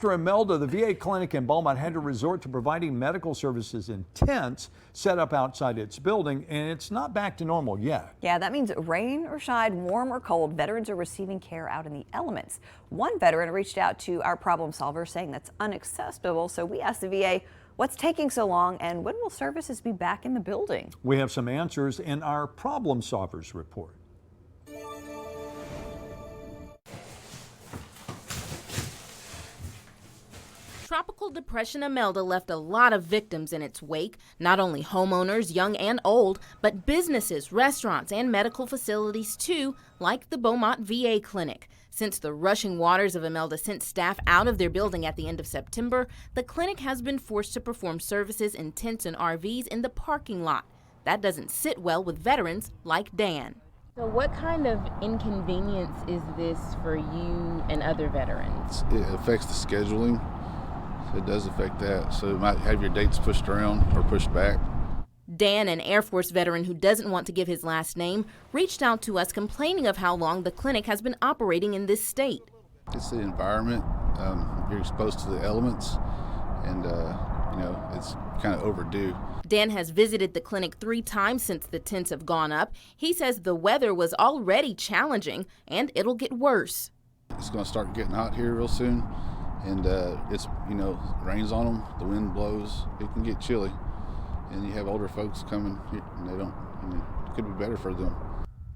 After Imelda, the VA clinic in Beaumont had to resort to providing medical services in tents set up outside its building, and it's not back to normal yet. Yeah, that means rain or shine, warm or cold, veterans are receiving care out in the elements. One veteran reached out to our problem solver saying that's unacceptable, so we asked the VA what's taking so long and when will services be back in the building? We have some answers in our problem solvers report. Tropical Depression Imelda left a lot of victims in its wake, not only homeowners, young and old, but businesses, restaurants, and medical facilities too, like the Beaumont VA Clinic. Since the rushing waters of Imelda sent staff out of their building at the end of September, the clinic has been forced to perform services in tents and RVs in the parking lot. That doesn't sit well with veterans like Dan. So what kind of inconvenience is this for you and other veterans? It affects the scheduling. It does affect that, so it might have your dates pushed around or pushed back. Dan, an Air Force veteran who doesn't want to give his last name, reached out to us complaining of how long the clinic has been operating in this state. It's the environment. You're exposed to the elements, and it's kind of overdue. Dan has visited the clinic 3 times since the tents have gone up. He says the weather was already challenging, and it'll get worse. It's going to start getting hot here real soon. And rains on them, the wind blows, it can get chilly. And you have older folks coming here, and it could be better for them.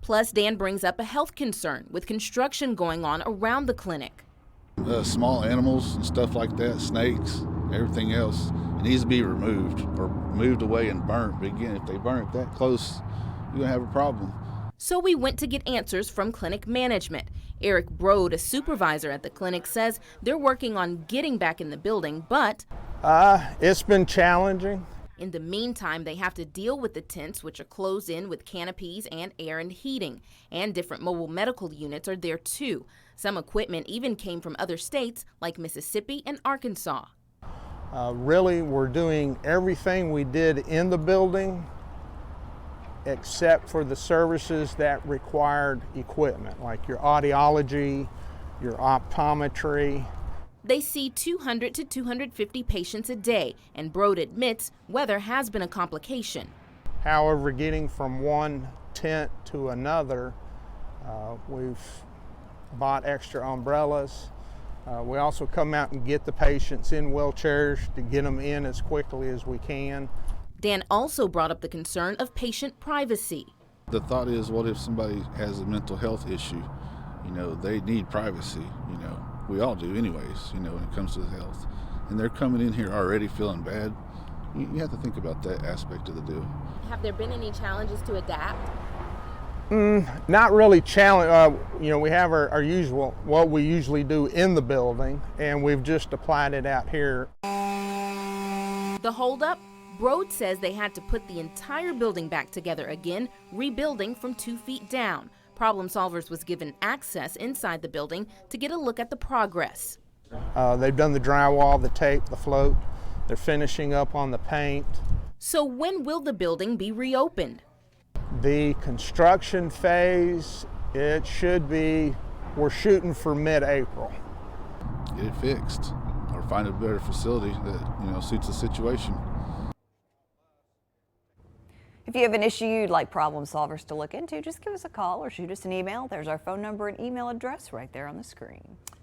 Plus, Dan brings up a health concern with construction going on around the clinic. Small animals and stuff like that, snakes, everything else, it needs to be removed or moved away and burnt. But again, if they burn it that close, you're going to have a problem. So we went to get answers from clinic management. Eric Brode, a supervisor at the clinic, says they're working on getting back in the building, but it's been challenging. In the meantime, they have to deal with the tents, which are closed in with canopies and air and heating. And different mobile medical units are there too. Some equipment even came from other states like Mississippi and Arkansas. Really, we're doing everything we did in the building except for the services that required equipment, like your audiology, your optometry. They see 200 to 250 patients a day, and Brode admits weather has been a complication. However, getting from one tent to another, we've bought extra umbrellas. We also come out and get the patients in wheelchairs to get them in as quickly as we can. Dan also brought up the concern of patient privacy. The thought is, what if somebody has a mental health issue? They need privacy. We all do anyways, when it comes to health. And they're coming in here already feeling bad. You have to think about that aspect of the deal. Have there been any challenges to adapt? Not really challenge. We have our usual, what we usually do in the building, and we've just applied it out here. The holdup? Brode says they had to put the entire building back together again, rebuilding from 2 feet down. Problem Solvers was given access inside the building to get a look at the progress. They've done the drywall, the tape, the float. They're finishing up on the paint. So when will the building be reopened? The construction phase, it should be, we're shooting for mid-April. Get it fixed or find a better facility that suits the situation. If you have an issue you'd like Problem Solvers to look into, just give us a call or shoot us an email. There's our phone number and email address right there on the screen.